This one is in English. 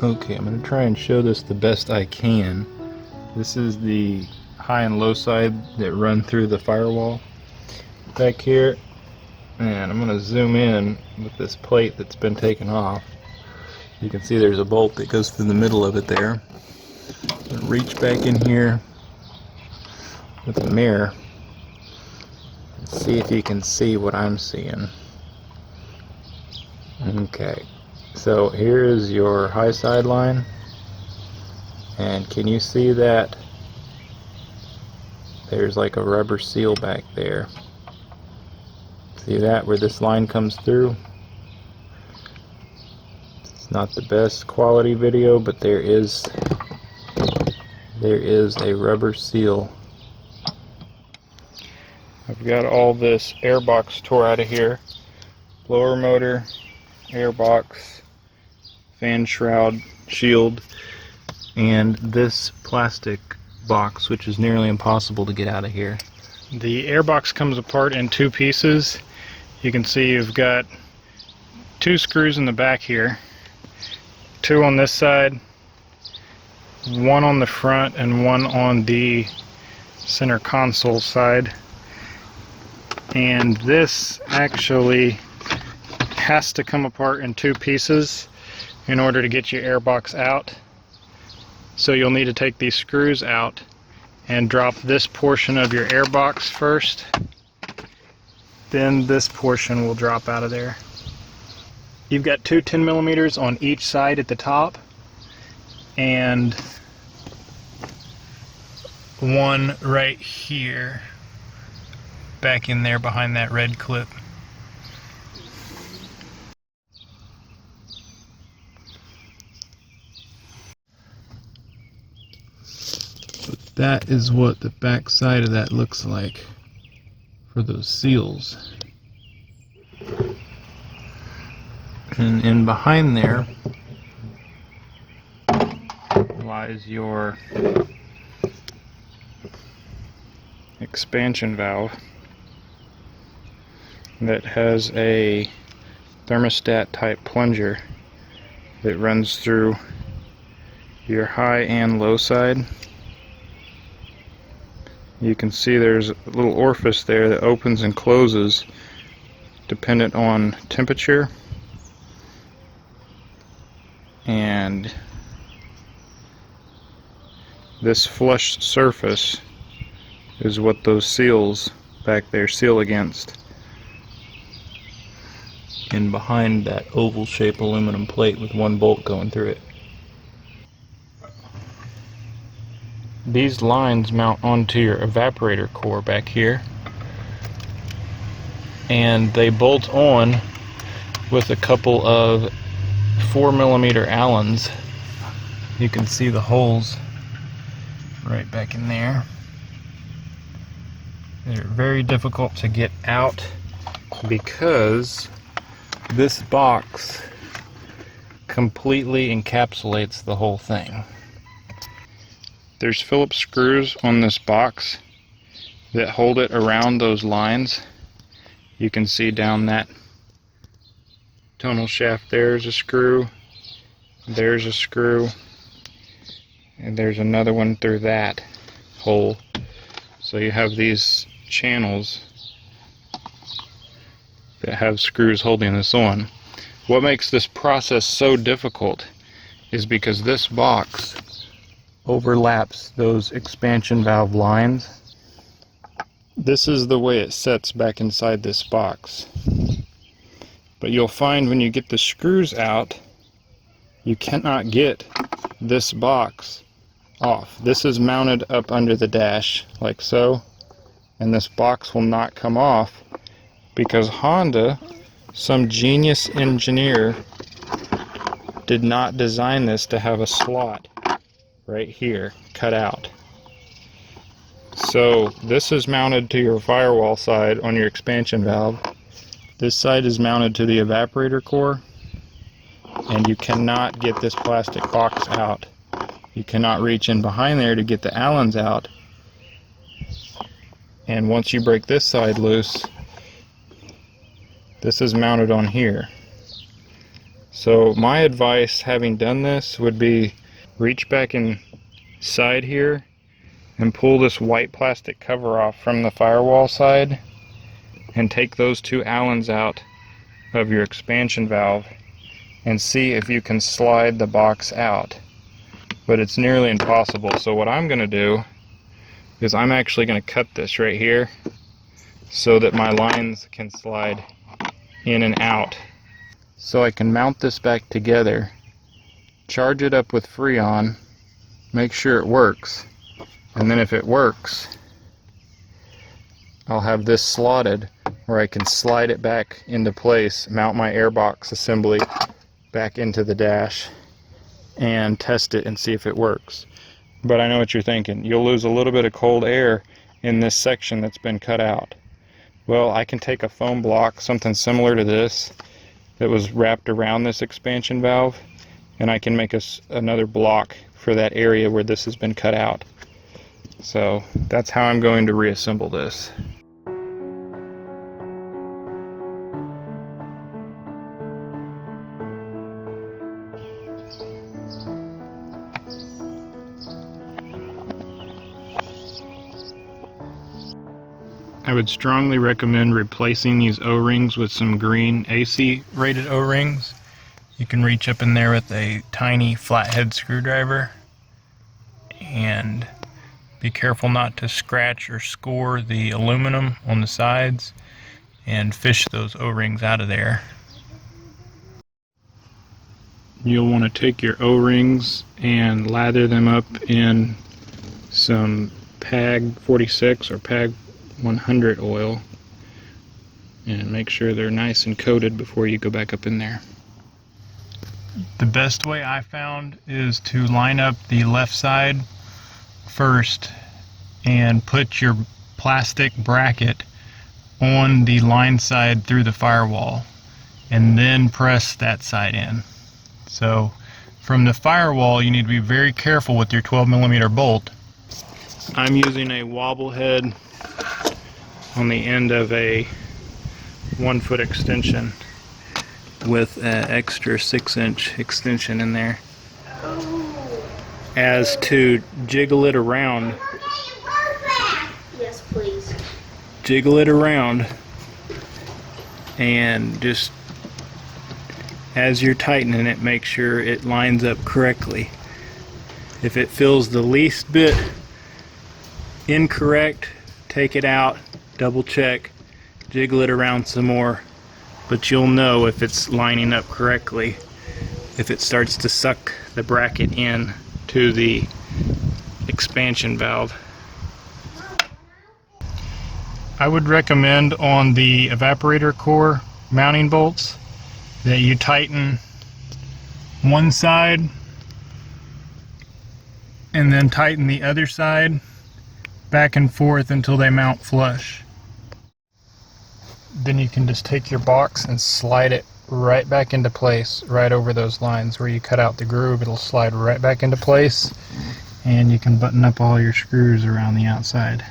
Okay, I'm going to try and show this the best I can. This is the high and low side that run through the firewall back here, and I'm going to zoom in with this plate that's been taken off. You can see there's a bolt that goes through the middle of it there. Reach back in here with a mirror and see if you can see what I'm seeing. Okay, so here is your high side line, and can you see that there's like a rubber seal back there? See that, where this line comes through? It's not the best quality video, but there is a rubber seal. I've got all this airbox tore out of here. Blower motor, airbox, fan shroud, shield, and this plastic box, which is nearly impossible to get out of here. The airbox comes apart in two pieces. You can see you've got two screws in the back here, two on this side, one on the front and one on the center console side. And this actually has to come apart in two pieces in order to get your airbox out. So you'll need to take these screws out and drop this portion of your airbox first. Then this portion will drop out of there. You've got two 10mm on each side at the top and one right here back in there behind that red clip. But that is what the back side of that looks like for those seals. And behind there lies your expansion valve that has a thermostat type plunger that runs through your high and low side. You can see there's a little orifice there that opens and closes dependent on temperature, and this flush surface is what those seals back there seal against. And behind that oval shaped aluminum plate with one bolt going through it. These lines mount onto your evaporator core back here, and they bolt on with a couple of 4mm Allens. You can see the holes right back in there. They're very difficult to get out because this box completely encapsulates the whole thing. There's Phillips screws on this box that hold it around those lines. You can see down that tonal shaft there's a screw, there's a screw, and there's another one through that hole. So you have these channels that have screws holding this on. What makes this process so difficult is because this box overlaps those expansion valve lines. This is the way it sets back inside this box. But you'll find when you get the screws out, you cannot get this box off. This is mounted up under the dash like so, and this box will not come off because Honda, some genius engineer, did not design this to have a slot right here cut out. So this is mounted to your firewall side on your expansion valve. This side is mounted to the evaporator core, and you cannot get this plastic box out. You cannot reach in behind there to get the Allens out. And once you break this side loose, this is mounted on here. So my advice, having done this, would be reach back inside here and pull this white plastic cover off from the firewall side and take those two Allens out of your expansion valve and see if you can slide the box out. But it's nearly impossible. So what I'm going to do is I'm actually going to cut this right here so that my lines can slide in and out. So I can mount this back together, charge it up with Freon, make sure it works, and then if it works, I'll have this slotted where I can slide it back into place, mount my airbox assembly back into the dash, and test it and see if it works. But I know what you're thinking. You'll lose a little bit of cold air in this section that's been cut out. Well, I can take a foam block, something similar to this, that was wrapped around this expansion valve, and I can make another block for that area where this has been cut out. So that's how I'm going to reassemble this. I would strongly recommend replacing these O-rings with some green AC rated O-rings. You can reach up in there with a tiny flathead screwdriver and be careful not to scratch or score the aluminum on the sides and fish those O-rings out of there. You'll want to take your O-rings and lather them up in some PAG 46 or PAG 100 oil and make sure they're nice and coated before you go back up in there. The best way I found is to line up the left side first and put your plastic bracket on the line side through the firewall and then press that side in. So from the firewall you need to be very careful with your 12mm bolt. I'm using a wobble head on the end of a 1-foot extension with an extra 6-inch extension in there as to jiggle it around. Yes, please. Jiggle it around and just as you're tightening it, make sure it lines up correctly. If it feels the least bit incorrect, take it out, double check, jiggle it around some more, but you'll know if it's lining up correctly if it starts to suck the bracket in to the expansion valve. I would recommend on the evaporator core mounting bolts that you tighten one side and then tighten the other side back and forth until they mount flush. Then you can just take your box and slide it right back into place, right over those lines where you cut out the groove. It'll slide right back into place and you can button up all your screws around the outside.